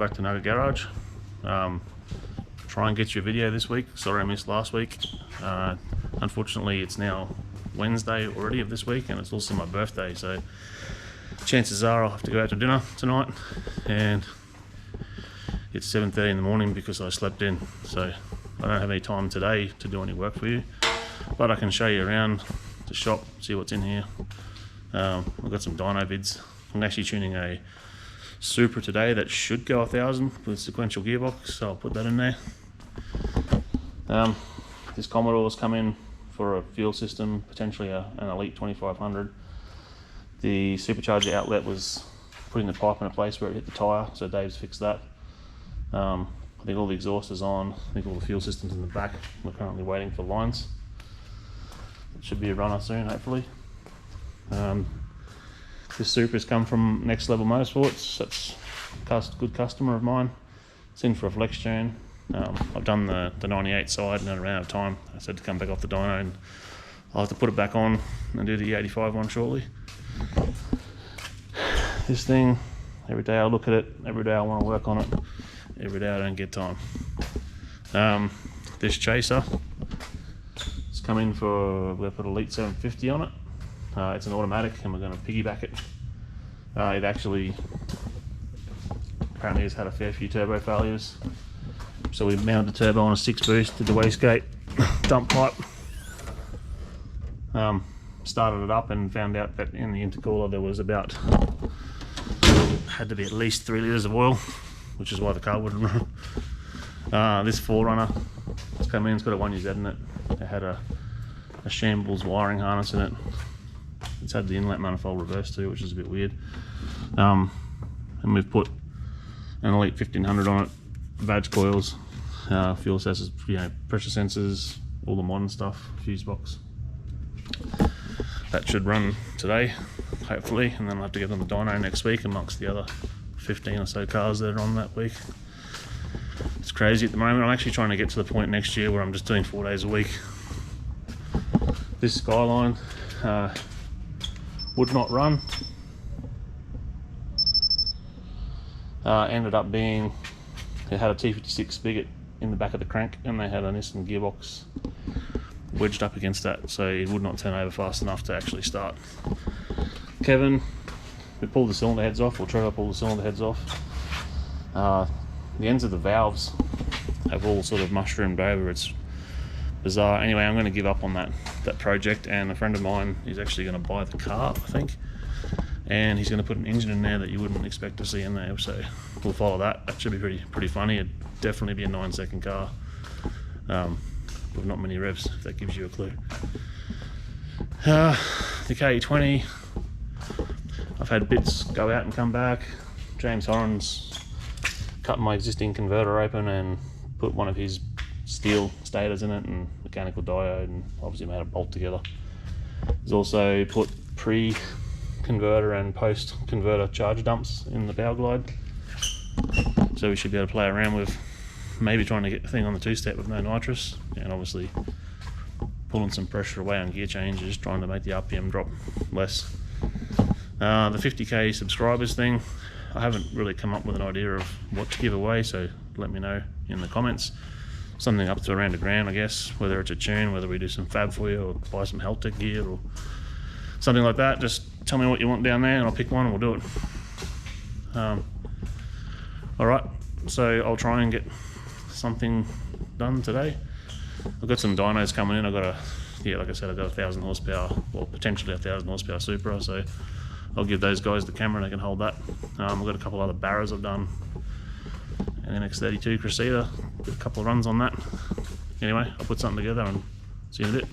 back to Nugget Garage. Try and get you a video this week. Sorry I missed last week. Unfortunately it's now Wednesday already of this week, and it's also my birthday, so chances are I'll have to go out to dinner tonight, and it's 7:30 in the morning because I slept in, so I don't have any time today to do any work for you, but I can show you around the shop, see what's in here. I've got some dyno vids. I'm actually tuning a Supra today that should go 1,000 with a sequential gearbox, so I'll put that in there. This Commodore's come in for a fuel system, potentially an Elite 2500. The supercharger outlet was putting the pipe in a place where it hit the tyre, so Dave's fixed that. I think all the exhaust is on. I think all the fuel systems in the back. We're currently waiting for lines. It should be a runner soon, hopefully. This Supra's come from Next Level Motorsports. That's a good customer of mine. It's in for a flex tune. I've done the 98 side and I ran out of time. I said to come back off the dyno, and I'll have to put it back on and do the 85 one shortly. This thing, every day I look at it, every day I want to work on it, every day I don't get time. This Chaser, it's come in for, we're going to put Elite 750 on it. It's an automatic and we're going to piggyback it. It actually apparently has had a fair few turbo failures, so we mounted the turbo on a 6 boost, did the wastegate dump pipe, started it up and found out that in the intercooler there was had to be at least 3 litres of oil, which is why the car wouldn't run. This 4Runner, it's come in, it's got a 1UZ in it. It had a shambles wiring harness in it. It's had the inlet manifold reversed too, which is a bit weird. And we've put an Elite 1500 on it, badge coils, fuel sensors, pressure sensors, all the modern stuff, fuse box. That should run today, hopefully, and then I'll have to get on the dyno next week amongst the other 15 or so cars that are on that week. It's crazy at the moment. I'm actually trying to get to the point next year where I'm just doing 4 days a week. This Skyline would not run. Ended up being, it had a T56 spigot in the back of the crank, and they had a Nissan gearbox wedged up against that, so it would not turn over fast enough to actually start. Kevin, we pulled the cylinder heads off, or Trevor pulled the cylinder heads off. The ends of the valves have all sort of mushroomed over. It's bizarre. Anyway, I'm going to give up on that project, and a friend of mine is actually going to buy the car, I think, and he's going to put an engine in there that you wouldn't expect to see in there, so we'll follow that. That should be pretty funny. It'd definitely be a 9-second car with not many revs, if that gives you a clue. The KE20, I've had bits go out and come back. James Horan's cut my existing converter open and put one of his steel stators in it and mechanical diode, and obviously made a bolt together. He's also put pre-converter and post-converter charge dumps in the power glide, so we should be able to play around with maybe trying to get the thing on the 2-step with no nitrous, and obviously pulling some pressure away on gear changes, trying to make the RPM drop less. The 50k subscribers thing, I haven't really come up with an idea of what to give away, so let me know in the comments. Something up to around $1,000, I guess, whether it's a tune, whether we do some fab for you, or buy some health tech gear or something like that. Just tell me what you want down there and I'll pick one and we'll do it. Alright, so I'll try and get something done today. I've got some dynos coming in. I've got like I said, I've got 1,000 horsepower, well, potentially 1,000 horsepower Supra, so I'll give those guys the camera and they can hold that. I've got a couple other Barras I've done, and NX32 Cressida, did a couple of runs on that. Anyway, I'll put something together and see you in a bit.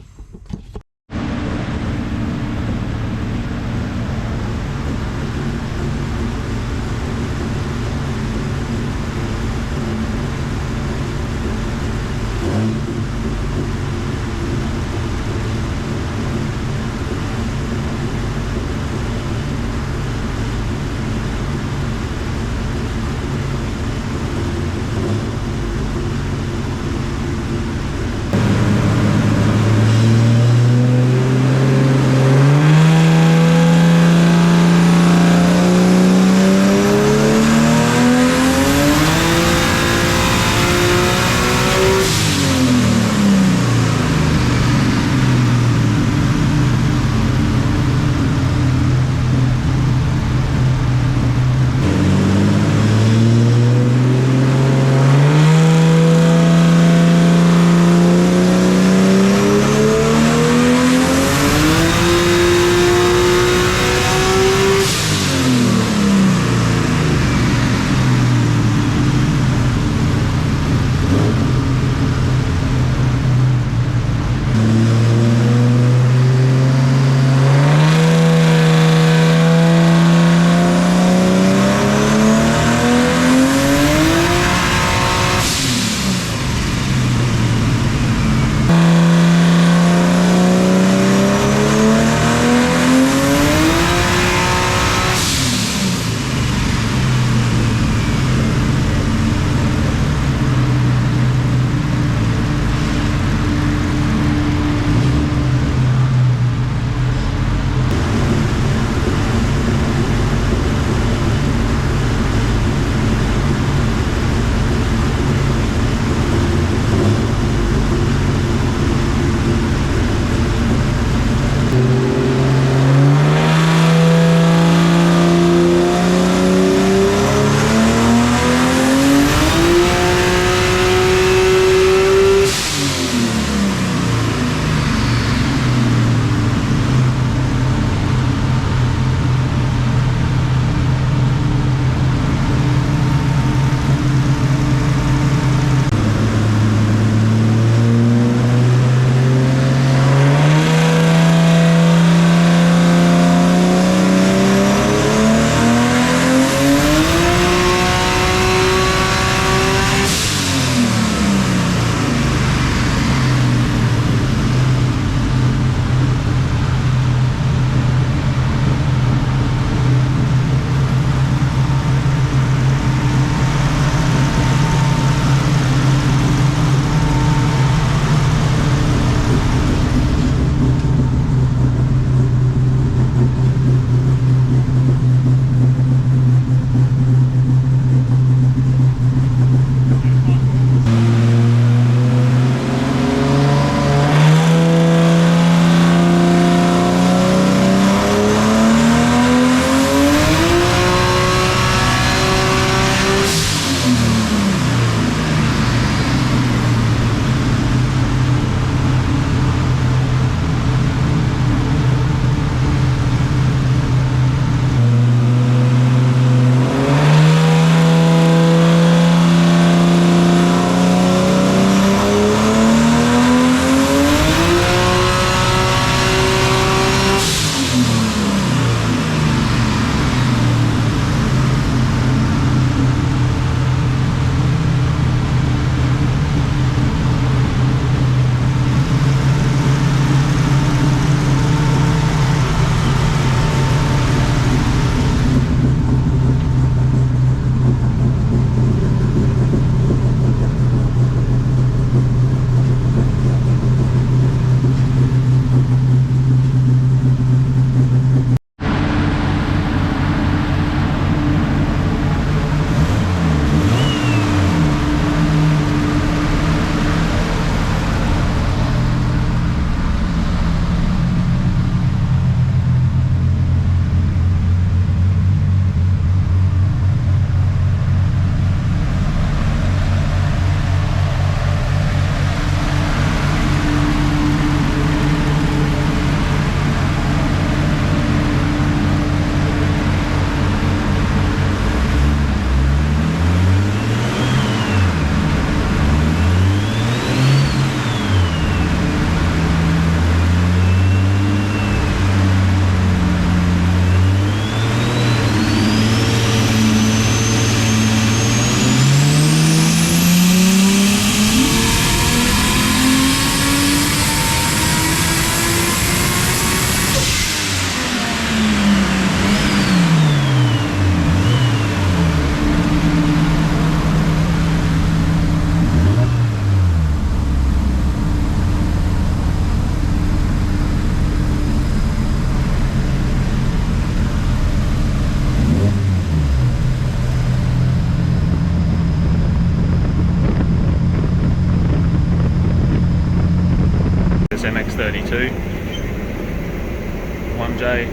1J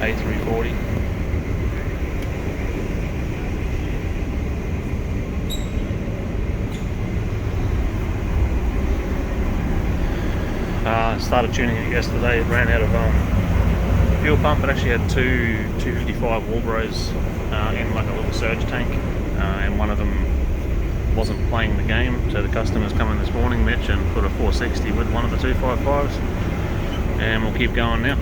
A340. Started tuning it yesterday. It ran out of fuel pump. It actually had two 255 Walbros in like a little surge tank, and one of them wasn't playing the game, so the customer's come in this morning, Mitch, and put a 460 with one of the 255s, and we'll keep going now.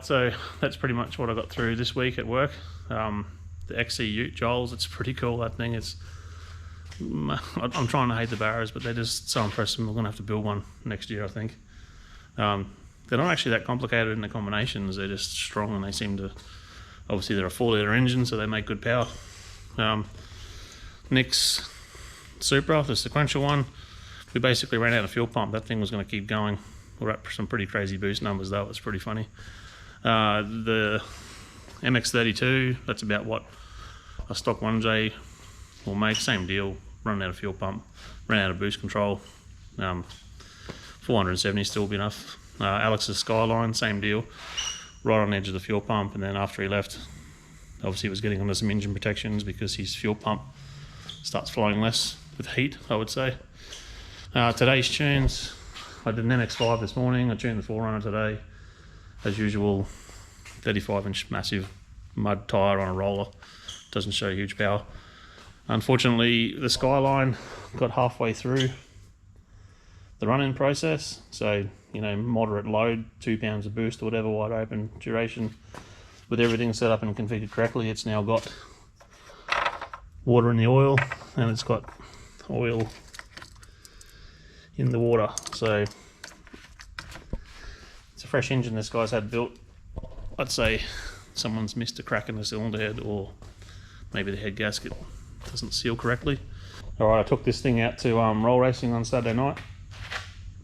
So that's pretty much what I got through this week at work. The XC Ute Joel's, it's pretty cool, that thing. I'm trying to hate the Barras, but they're just so impressive. We're going to have to build one next year, I think. They're not actually that complicated in the combinations. They're just strong, and they seem to, obviously they're a 4-litre engine, so they make good power. Nick's Supra, the sequential one, we basically ran out of fuel pump. That thing was going to keep going. We're at some pretty crazy boost numbers though. It's pretty funny. The MX-32, that's about what a stock 1J will make. Same deal, running out of fuel pump, ran out of boost control. 470 still be enough. Alex's Skyline, same deal, right on the edge of the fuel pump, and then after he left, obviously he was getting under some engine protections because his fuel pump starts flowing less with heat, I would say. Today's tunes, I did an MX-5 this morning, I tuned the 4Runner today. As usual, 35-inch massive mud tyre on a roller, doesn't show huge power. Unfortunately, the Skyline got halfway through the run-in process, so, you know, moderate load, 2 pounds of boost or whatever, wide open duration. With everything set up and configured correctly, it's now got water in the oil, and it's got oil in the water. So it's a fresh engine this guy's had built. I'd say someone's missed a crack in the cylinder head, or maybe the head gasket doesn't seal correctly. Alright, I took this thing out to roll racing on Saturday night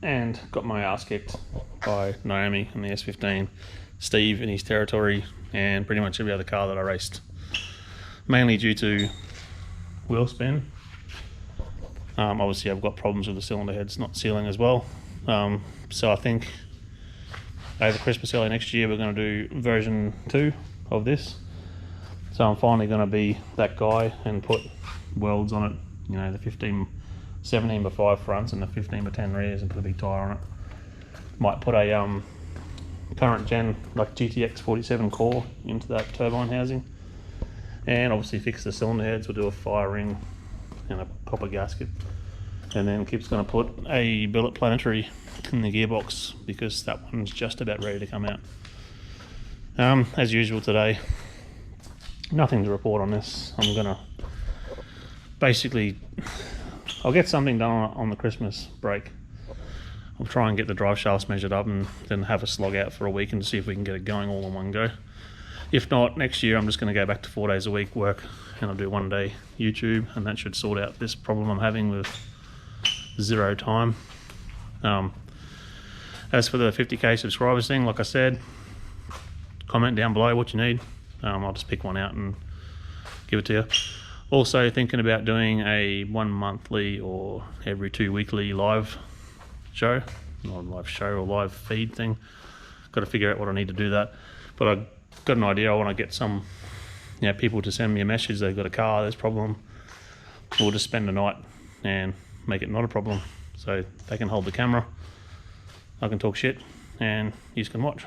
and got my ass kicked by Naomi in the S15, Steve in his territory, and pretty much every other car that I raced, mainly due to wheel spin. Obviously I've got problems with the cylinder heads not sealing as well, so I think over Christmas, early next year, we're going to do version 2 of this. So I'm finally going to be that guy and put welds on it, you know, the 17x5 fronts and the 15x10 rears, and put a big tyre on it. Might put a current gen like GTX 47 core into that turbine housing, and obviously fix the cylinder heads. We'll do a fire ring and a copper gasket, and then Kip's going to put a billet planetary in the gearbox because that one's just about ready to come out. As usual today, nothing to report on this. I'm gonna basically, I'll get something done on the Christmas break. I'll try and get the drive shafts measured up and then have a slog out for a week and see if we can get it going all in one go. If not, next year I'm just going to go back to 4 days a week work, and I'll do 1 day YouTube, and that should sort out this problem I'm having with zero time. As for the 50k subscribers thing, like I said, comment down below what you need. I'll just pick one out and give it to you. Also thinking about doing a 1 monthly or every 2 weekly live show, not a live show or live feed thing. Got to figure out what I need to do that, but I've got an idea. I want to get some, you know, people to send me a message. They've got a car, there's a problem. We'll just spend the night and make it not a problem, so they can hold the camera, I can talk shit, and you can watch.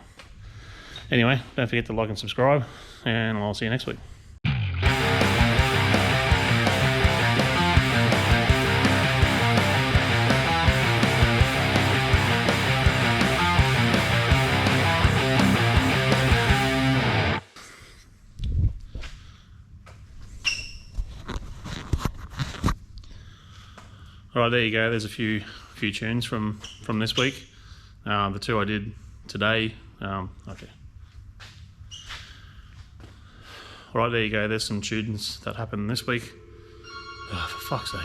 Anyway, don't forget to like and subscribe, and I'll see you next week. Alright, there you go. There's a few tunes from this week. The 2 I did today. Okay. Alright, there you go. There's some tunes that happened this week. Oh, for fuck's sake.